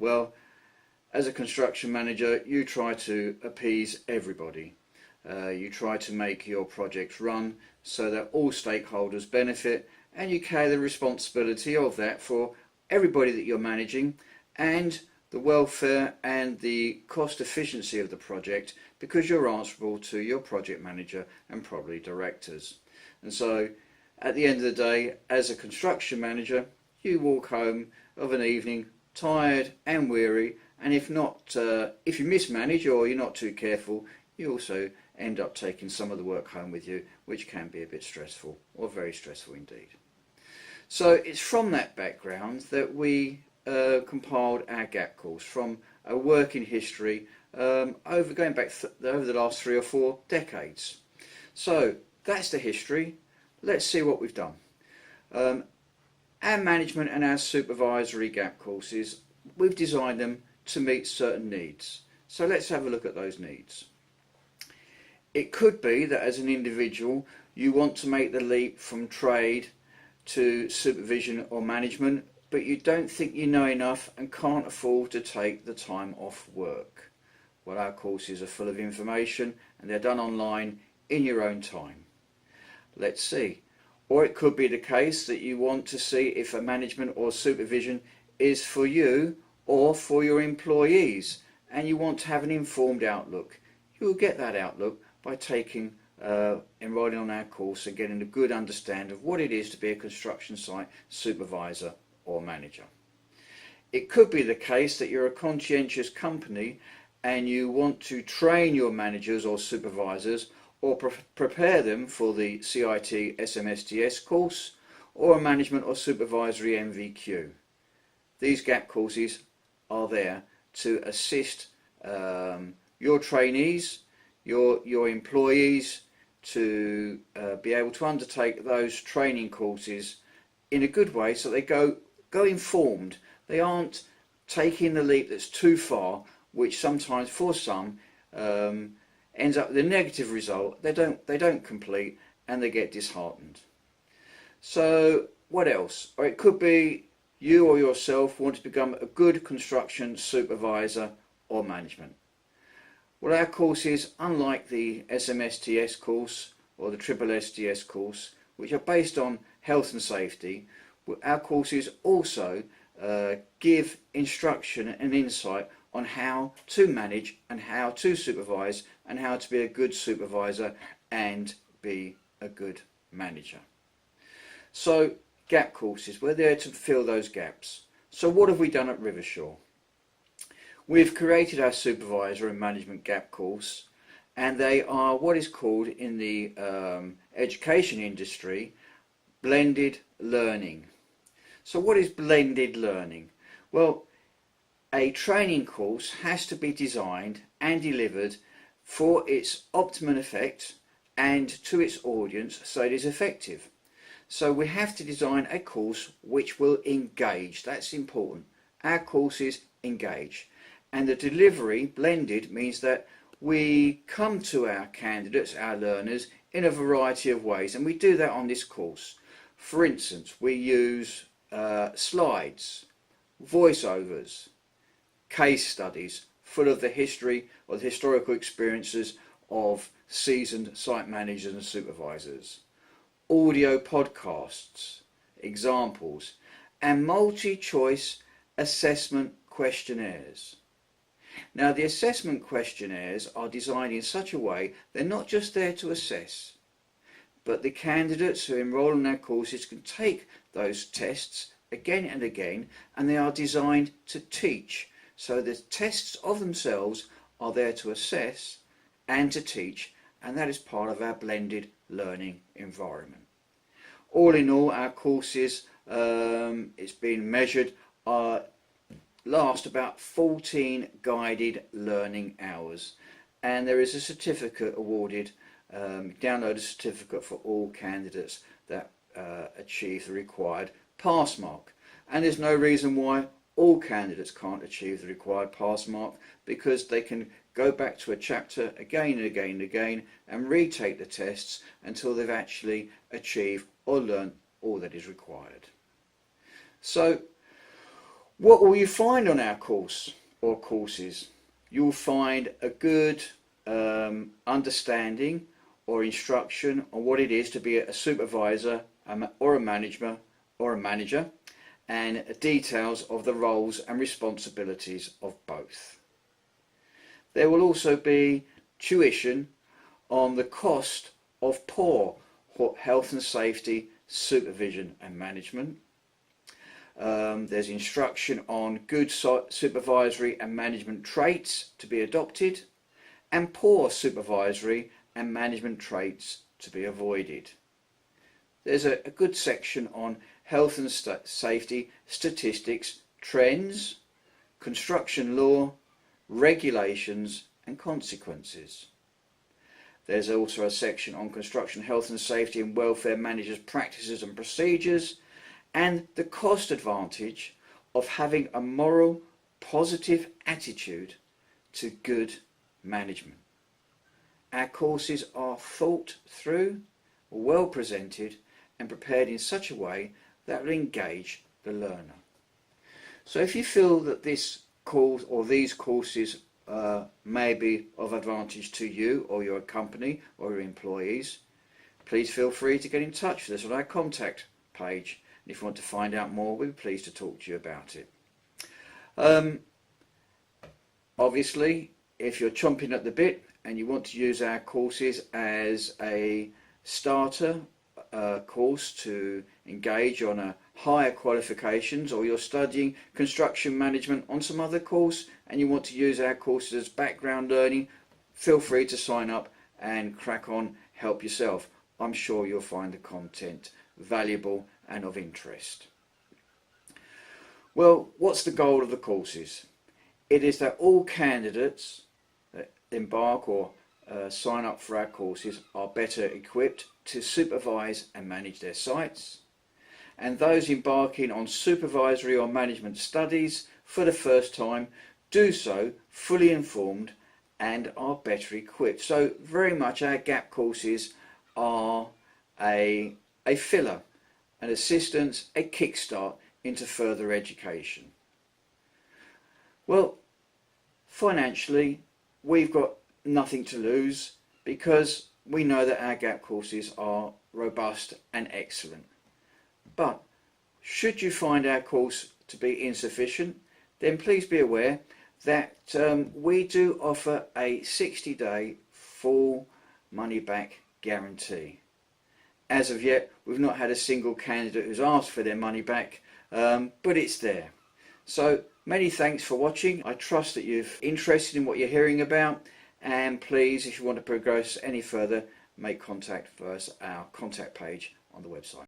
Well, as a construction manager, you try to appease everybody. You try to make your projects run so that all stakeholders benefit, and you carry the responsibility of that for everybody that you're managing and the welfare and the cost efficiency of the project, because you're answerable to your project manager and probably directors. And so at the end of the day, as a construction manager, you walk home of an evening tired and weary, and if you mismanage or you're not too careful, you also end up taking some of the work home with you, which can be a bit stressful, or very stressful indeed. So it's from that background that we compiled our gap course, from a working history going back over the last 3 or 4 decades. So that's the history. Let's see what we've done. Our management and our supervisory gap courses, we've designed them to meet certain needs. So let's have a look at those needs. It could be that as an individual you want to make the leap from trade to supervision or management, but you don't think you know enough and can't afford to take the time off work. Well, our courses are full of information and they're done online in your own time. Let's see. Or it could be the case that you want to see if a management or supervision is for you or for your employees, and you want to have an informed outlook. You'll get that outlook by enrolling on our course and getting a good understanding of what it is to be a construction site supervisor or manager. It could be the case that you're a conscientious company and you want to train your managers or supervisors or prepare them for the CIT SMSTS course or a management or supervisory MVQ. These gap courses are there to assist your trainees, your employees, to be able to undertake those training courses in a good way, so they go informed. They aren't taking the leap that's too far, which sometimes for some ends up with a negative result. They don't complete and they get disheartened. So what else? Or it could be you or yourself want to become a good construction supervisor or management. Well, our courses, unlike the SMSTS course or the SSSTS course, which are based on health and safety, our courses also give instruction and insight on how to manage and how to supervise and how to be a good supervisor and be a good manager. So gap courses, we're there to fill those gaps. So what have we done at Rivasure? We've created our supervisor and management gap course, and they are what is called in the education industry blended learning. So what is blended learning? Well, a training course has to be designed and delivered for its optimum effect and to its audience so it is effective. So we have to design a course which will engage. That's important. Our courses engage. And the delivery blended means that we come to our candidates, our learners, in a variety of ways, and we do that on this course. For instance, we use slides, voiceovers, case studies full of the history or the historical experiences of seasoned site managers and supervisors, audio podcasts, examples, and multi-choice assessment questionnaires. Now, the assessment questionnaires are designed in such a way they're not just there to assess, but the candidates who enrol in our courses can take those tests again and again, and they are designed to teach. So the tests of themselves are there to assess and to teach, and that is part of our blended learning environment. All in all, our courses, it's been measured, last about 14 guided learning hours, and there is a certificate awarded. Download a certificate for all candidates that achieve the required pass mark, and there's no reason why all candidates can't achieve the required pass mark, because they can go back to a chapter again and again and again and retake the tests until they've actually achieved or learned all that is required. So What will you find on our course or courses? You'll find a good understanding or instruction on what it is to be a supervisor or a manager, and details of the roles and responsibilities of both. There will also be tuition on the cost of poor health and safety supervision and management. There's instruction on good supervisory and management traits to be adopted, and poor supervisory and management traits to be avoided. There's a good section on health and safety statistics, trends, construction law, regulations and consequences. There's also a section on construction health and safety and welfare managers' practices and procedures, and the cost advantage of having a moral, positive attitude to good management. Our courses are thought through, well presented and prepared in such a way that will engage the learner. So if you feel that this course or these courses may be of advantage to you or your company or your employees, please feel free to get in touch with us on our contact page. And if you want to find out more, we'll be pleased to talk to you about it. Obviously, if you're chomping at the bit and you want to use our courses as a starter course to engage on a higher qualifications, or you're studying construction management on some other course and you want to use our courses as background learning, feel free to sign up and crack on, help yourself. I'm sure you'll find the content valuable and of interest. Well, what's the goal of the courses? It is that all candidates that embark or sign up for our courses are better equipped to supervise and manage their sites, and those embarking on supervisory or management studies for the first time do so fully informed and are better equipped. So very much our GAP courses are a filler, an assistance, a kickstart into further education. Well, financially, we've got nothing to lose because we know that our GAP courses are robust and excellent. But should you find our course to be insufficient, then please be aware that we do offer a 60-day full money-back guarantee. As of yet, we've not had a single candidate who's asked for their money back, but it's there. So many thanks for watching. I trust that you're interested in what you're hearing about, and please, if you want to progress any further, make contact with us, our contact page on the website.